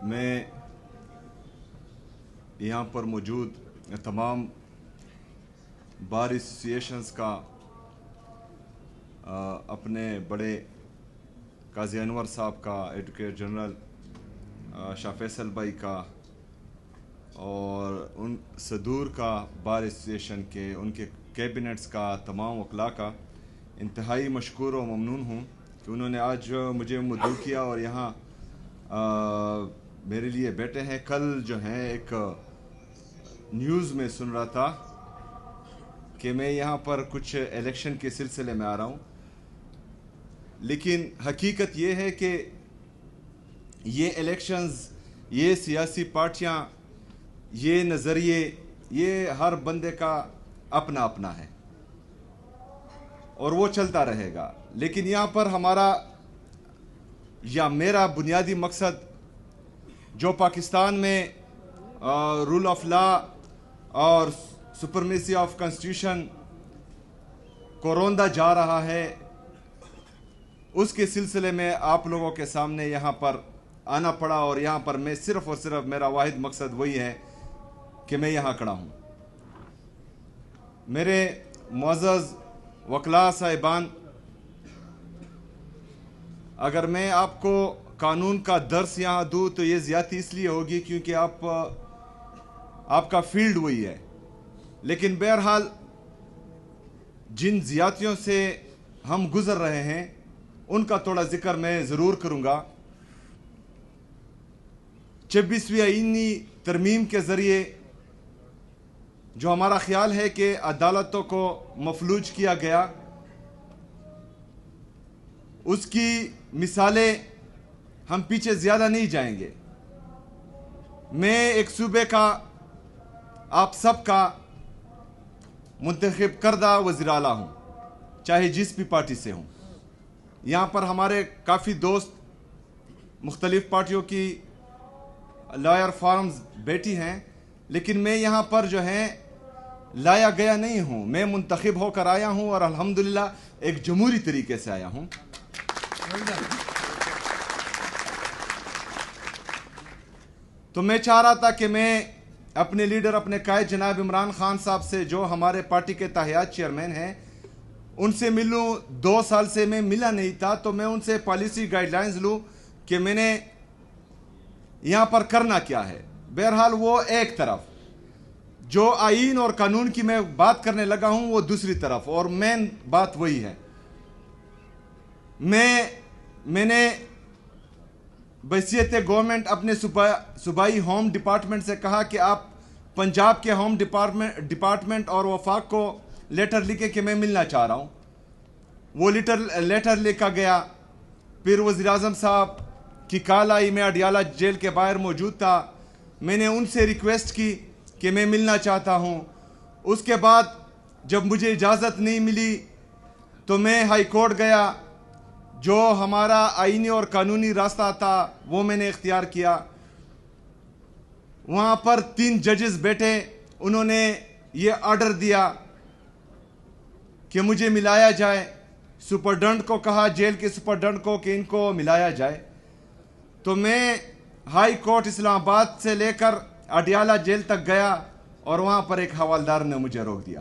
میں یہاں پر موجود تمام بار ایسوسیشنز کا اپنے بڑے قاضی انور صاحب کا، ایڈوکیٹ جنرل شاہ فیصل بھائی کا اور ان صدور کا بار ایسوسیشن کے، ان کے کیبنٹس کا، تمام وکلاء کا انتہائی مشکور و ممنون ہوں کہ انہوں نے آج مجھے مدعو کیا اور یہاں میرے لیے بیٹھے ہیں۔ کل جو ہیں ایک نیوز میں سن رہا تھا کہ میں یہاں پر کچھ الیکشن کے سلسلے میں آ رہا ہوں، لیکن حقیقت یہ ہے کہ یہ الیکشنز، یہ سیاسی پارٹیاں، یہ نظریے، یہ ہر بندے کا اپنا اپنا ہے اور وہ چلتا رہے گا، لیکن یہاں پر ہمارا یا میرا بنیادی مقصد جو پاکستان میں رول آف لا اور سپرمیسی آف کانسٹیٹیوشن کو روندا جا رہا ہے، اس کے سلسلے میں آپ لوگوں کے سامنے یہاں پر آنا پڑا، اور یہاں پر میں صرف اور صرف میرا واحد مقصد وہی ہے کہ میں یہاں کھڑا ہوں۔ میرے معزز وکلاء صاحبان، اگر میں آپ کو قانون کا درس یہاں دوں تو یہ زیادتی اس لیے ہوگی کیونکہ آپ کا فیلڈ وہی ہے، لیکن بہرحال جن زیادتیوں سے ہم گزر رہے ہیں ان کا تھوڑا ذکر میں ضرور کروں گا۔ 26ویں آئینی ترمیم کے ذریعے جو ہمارا خیال ہے کہ عدالتوں کو مفلوج کیا گیا، اس کی مثالیں ہم پیچھے زیادہ نہیں جائیں گے۔ میں ایک صوبے کا، آپ سب کا منتخب کردہ وزیر اعلیٰ ہوں، چاہے جس بھی پارٹی سے ہوں۔ یہاں پر ہمارے کافی دوست مختلف پارٹیوں کی لائر فارمز بیٹھی ہیں، لیکن میں یہاں پر جو ہے لایا گیا نہیں ہوں، میں منتخب ہو کر آیا ہوں اور الحمدللہ ایک جمہوری طریقے سے آیا ہوں۔ تو میں چاہ رہا تھا کہ میں اپنے لیڈر، اپنے قائد جناب عمران خان صاحب سے، جو ہمارے پارٹی کے تاحیات چیئرمین ہیں، ان سے ملوں۔ 2 سال سے میں ملا نہیں تھا، تو میں ان سے پالیسی گائیڈ لائنز لوں کہ میں نے یہاں پر کرنا کیا ہے۔ بہرحال وہ ایک طرف، جو آئین اور قانون کی میں بات کرنے لگا ہوں وہ دوسری طرف، اور مین بات وہی ہے۔ میں نے بحیثیت گورنمنٹ اپنے صوبائی ہوم ڈپارٹمنٹ سے کہا کہ آپ پنجاب کے ہوم ڈپارٹمنٹ اور وفاق کو لیٹر لکھے کہ میں ملنا چاہ رہا ہوں۔ وہ لیٹر لکھا گیا، پھر وزیراعظم صاحب کی کال آئی، میں اڈیالہ جیل کے باہر موجود تھا، میں نے ان سے ریکویسٹ کی کہ میں ملنا چاہتا ہوں۔ اس کے بعد جب مجھے اجازت نہیں ملی تو میں ہائی کورٹ گیا، جو ہمارا آئینی اور قانونی راستہ تھا وہ میں نے اختیار کیا۔ وہاں پر 3 ججز بیٹھے، انہوں نے یہ آرڈر دیا کہ مجھے ملایا جائے۔ سپرڈنٹ کو کہا، جیل کے سپرڈنٹ کو، کہ ان کو ملایا جائے۔ تو میں ہائی کورٹ اسلام آباد سے لے کر اڈیالہ جیل تک گیا اور وہاں پر ایک حوالدار نے مجھے روک دیا۔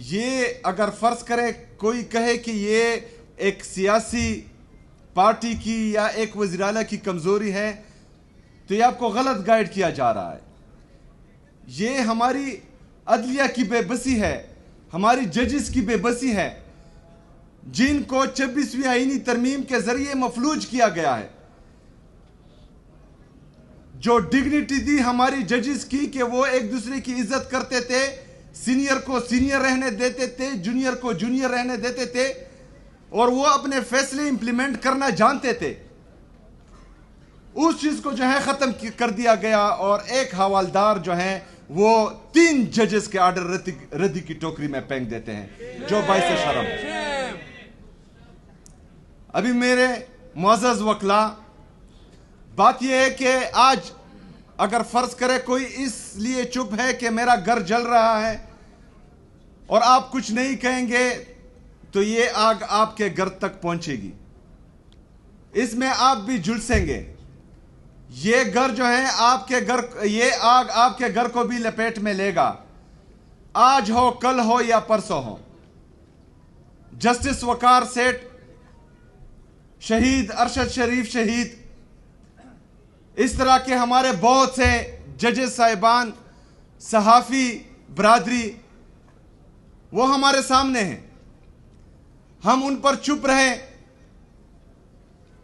یہ اگر فرض کرے کوئی کہے کہ یہ ایک سیاسی پارٹی کی یا ایک وزیر اعلیٰ کی کمزوری ہے تو یہ آپ کو غلط گائیڈ کیا جا رہا ہے۔ یہ ہماری عدلیہ کی بے بسی ہے، ہماری ججز کی بے بسی ہے، جن کو 26ویں آئینی ترمیم کے ذریعے مفلوج کیا گیا ہے۔ جو ڈگنیٹی تھی ہماری ججز کی کہ وہ ایک دوسرے کی عزت کرتے تھے، سینئر کو سینئر رہنے دیتے تھے، جونیئر کو جونیئر رہنے دیتے تھے، اور وہ اپنے فیصلے امپلیمنٹ کرنا جانتے تھے، اس چیز کو جو ہے ختم کر دیا گیا، اور ایک حوالدار جو ہیں وہ 3 ججز کے آرڈر ردی کی ٹوکری میں پھینک دیتے ہیں، جو باعث شرم ہے۔ ابھی میرے معزز وکلاء، بات یہ ہے کہ آج اگر فرض کرے کوئی اس لیے چپ ہے کہ میرا گھر جل رہا ہے اور آپ کچھ نہیں کہیں گے تو یہ آگ آپ کے گھر تک پہنچے گی۔ اس میں آپ بھی جھلسیں گے. یہ گھر جو ہے آپ کے گھر، یہ آگ آپ کے گھر کو بھی لپیٹ میں لے گا، آج ہو کل ہو یا پرسوں ہو. جسٹس وقار سیٹھ شہید، ارشد شریف شہید، اس طرح کے ہمارے بہت سے ججز صاحبان، صحافی برادری، وہ ہمارے سامنے ہیں. ہم ان پر چپ رہے.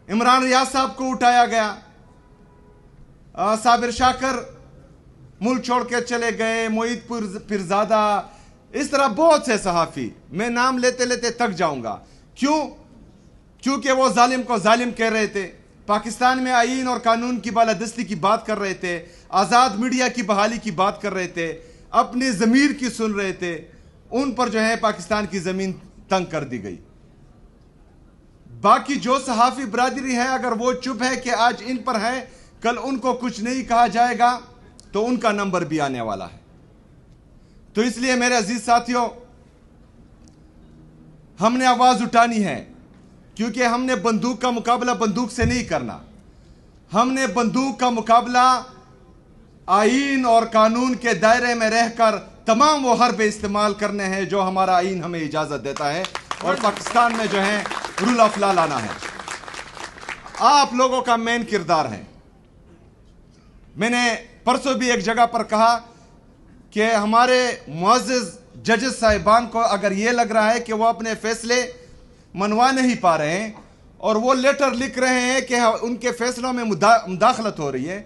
عمران ریاض صاحب کو اٹھایا گیا، صابر شاکر ملک چھوڑ کے چلے گئے، معید پیرزادہ، اس طرح بہت سے صحافی، میں نام لیتے لیتے تک جاؤں گا. کیونکہ وہ ظالم کو ظالم کہہ رہے تھے، پاکستان میں آئین اور قانون کی بالادستی کی بات کر رہے تھے، آزاد میڈیا کی بحالی کی بات کر رہے تھے، اپنی ضمیر کی سن رہے تھے. ان پر جو ہے پاکستان کی زمین تنگ کر دی گئی. باقی جو صحافی برادری ہے، اگر وہ چپ ہے کہ آج ان پر ہے، کل ان کو کچھ نہیں کہا جائے گا تو ان کا نمبر بھی آنے والا ہے. تو اس لیے میرے عزیز ساتھیوں، ہم نے آواز اٹھانی ہے، کیونکہ ہم نے بندوق کا مقابلہ بندوق سے نہیں کرنا. ہم نے بندوق کا مقابلہ آئین اور قانون کے دائرے میں رہ کر تمام وہ حربے استعمال کرنے ہیں جو ہمارا آئین ہمیں اجازت دیتا ہے، اور پاکستان میں جو ہے رول آف لا لانا ہے. آپ لوگوں کا مین کردار ہے. میں نے پرسوں بھی ایک جگہ پر کہا کہ ہمارے معزز ججز صاحبان کو اگر یہ لگ رہا ہے کہ وہ اپنے فیصلے منوا نہیں پا رہے ہیں اور وہ لیٹر لکھ رہے ہیں کہ ان کے فیصلوں میں مداخلت ہو رہی ہے،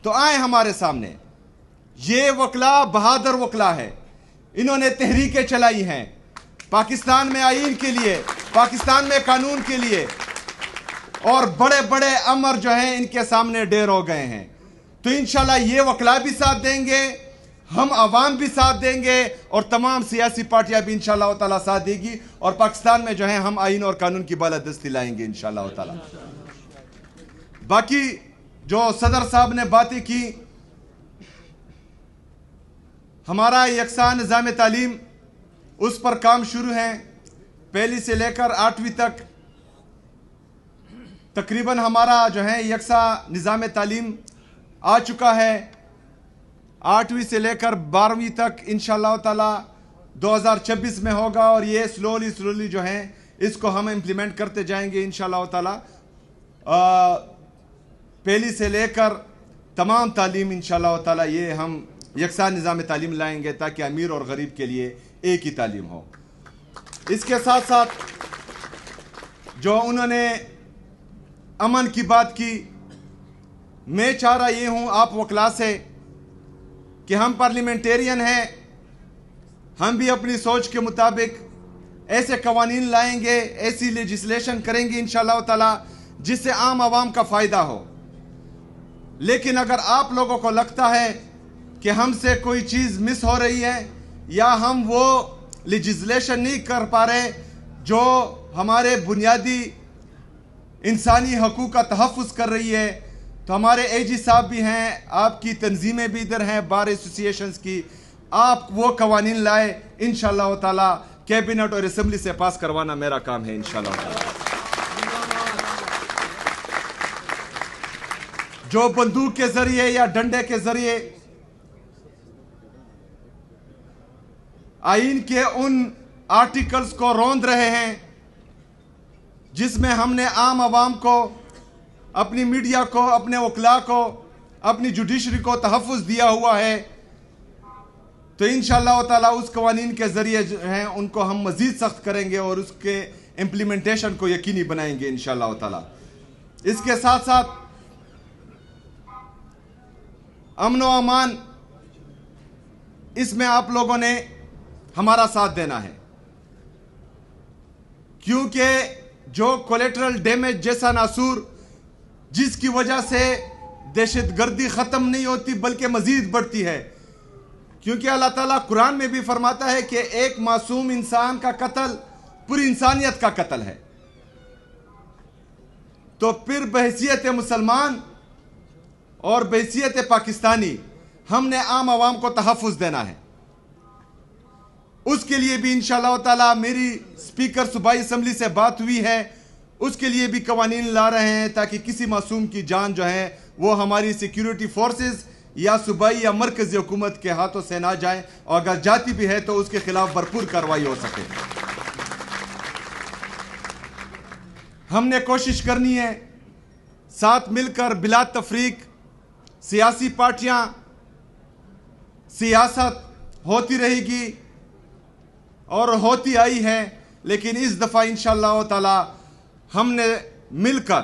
تو آئیں ہمارے سامنے. یہ وکلا بہادر وکلا ہے. انہوں نے تحریکیں چلائی ہیں پاکستان میں آئین کے لیے، پاکستان میں قانون کے لیے، اور بڑے بڑے امر جو ہیں ان کے سامنے ڈیر ہو گئے ہیں. تو انشاءاللہ یہ وکلا بھی ساتھ دیں گے، ہم عوام بھی ساتھ دیں گے، اور تمام سیاسی پارٹیاں بھی انشاءاللہ تعالیٰ ساتھ دے گی، اور پاکستان میں جو ہے ہم آئین اور قانون کی بالادستی لائیں گے انشاءاللہ تعالیٰ. باقی جو صدر صاحب نے باتیں کی، ہمارا یکساں نظام تعلیم، اس پر کام شروع ہے. پہلی سے لے کر 8ویں تک تقریباً ہمارا جو ہے یکساں نظام تعلیم آ چکا ہے. 8ویں سے لے کر 12ویں تک انشاءاللہ تعالی 2026 میں ہوگا، اور یہ سلولی جو ہیں اس کو ہم امپلیمنٹ کرتے جائیں گے انشاءاللہ تعالی. پہلی سے لے کر تمام تعلیم انشاءاللہ تعالی یہ ہم یکساں نظام تعلیم لائیں گے تاکہ امیر اور غریب کے لیے ایک ہی تعلیم ہو. اس کے ساتھ ساتھ جو انہوں نے امن کی بات کی، میں چاہ رہا یہ ہوں آپ وکلا سے کہ ہم پارلیمنٹیرین ہیں، ہم بھی اپنی سوچ کے مطابق ایسے قوانین لائیں گے، ایسی لیجسلیشن کریں گے انشاءاللہ تعالی جس سے عام عوام کا فائدہ ہو. لیکن اگر آپ لوگوں کو لگتا ہے کہ ہم سے کوئی چیز مس ہو رہی ہے یا ہم وہ لیجسلیشن نہیں کر پا رہے جو ہمارے بنیادی انسانی حقوق کا تحفظ کر رہی ہے، تو ہمارے اے جی صاحب بھی ہیں، آپ کی تنظیمیں بھی ادھر ہیں، بار ایسوسییشنز کی، آپ وہ قوانین لائے انشاءاللہ تعالی. کیبنٹ اور اسمبلی سے پاس کروانا میرا کام ہے انشاءاللہ تعالی. جو بندوق کے ذریعے یا ڈنڈے کے ذریعے آئین کے ان آرٹیکلز کو روند رہے ہیں جس میں ہم نے عام عوام کو، اپنی میڈیا کو، اپنے وکلاء کو، اپنی جوڈیشری کو تحفظ دیا ہوا ہے، تو انشاءاللہ تعالی اس قوانین کے ذریعے جو ہیں ان کو ہم مزید سخت کریں گے اور اس کے امپلیمنٹیشن کو یقینی بنائیں گے انشاءاللہ تعالی. اس کے ساتھ ساتھ امن و امان، اس میں آپ لوگوں نے ہمارا ساتھ دینا ہے، کیونکہ جو کولیٹرل ڈیمیج جیسا ناصور جس کی وجہ سے دہشت گردی ختم نہیں ہوتی بلکہ مزید بڑھتی ہے، کیونکہ اللہ تعالیٰ قرآن میں بھی فرماتا ہے کہ ایک معصوم انسان کا قتل پوری انسانیت کا قتل ہے. تو پھر بحیثیت مسلمان اور بحیثیت پاکستانی ہم نے عام عوام کو تحفظ دینا ہے. اس کے لیے بھی انشاءاللہ تعالی میری سپیکر صوبائی اسمبلی سے بات ہوئی ہے اس کے لیے بھی قوانین لا رہے ہیں تاکہ کسی معصوم کی جان جو ہے وہ ہماری سیکیورٹی فورسز یا صوبائی یا مرکزی حکومت کے ہاتھوں سے نہ جائے، اور اگر جاتی بھی ہے تو اس کے خلاف بھرپور کارروائی ہو سکے۔ ہم نے کوشش کرنی ہے ساتھ مل کر بلا تفریق، سیاسی پارٹیاں، سیاست ہوتی رہے گی اور ہوتی آئی ہے، لیکن اس دفعہ انشاءاللہ تعالی ہم نے مل کر،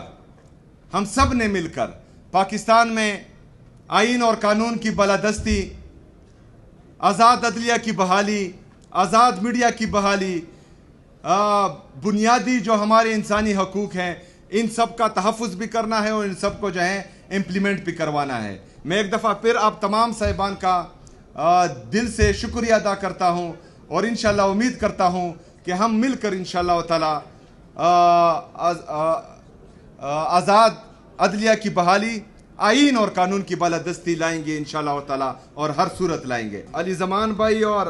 ہم سب نے مل کر پاکستان میں آئین اور قانون کی بالادستی، آزاد عدلیہ کی بحالی، آزاد میڈیا کی بحالی، بنیادی جو ہمارے انسانی حقوق ہیں ان سب کا تحفظ بھی کرنا ہے اور ان سب کو جو ہے امپلیمنٹ بھی کروانا ہے۔ میں ایک دفعہ پھر آپ تمام صاحبان کا دل سے شکریہ ادا کرتا ہوں، اور انشاءاللہ امید کرتا ہوں کہ ہم مل کر انشاءاللہ تعالی آزاد عدلیہ کی بحالی، آئین اور قانون کی بالادستی لائیں گے انشاءاللہ تعالی، اور ہر صورت لائیں گے۔ علی زمان بھائی اور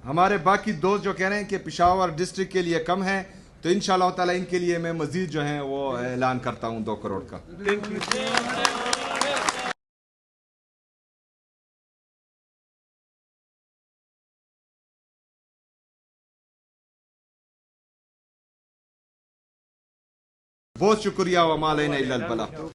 ہمارے باقی دوست جو کہہ رہے ہیں کہ پشاور ڈسٹرکٹ کے لیے کم ہے، تو انشاءاللہ تعالی ان کے لیے میں مزید جو ہے وہ اعلان کرتا ہوں 2 کروڑ کا۔ بہت شکریہ، وما علینا الا البلاغ۔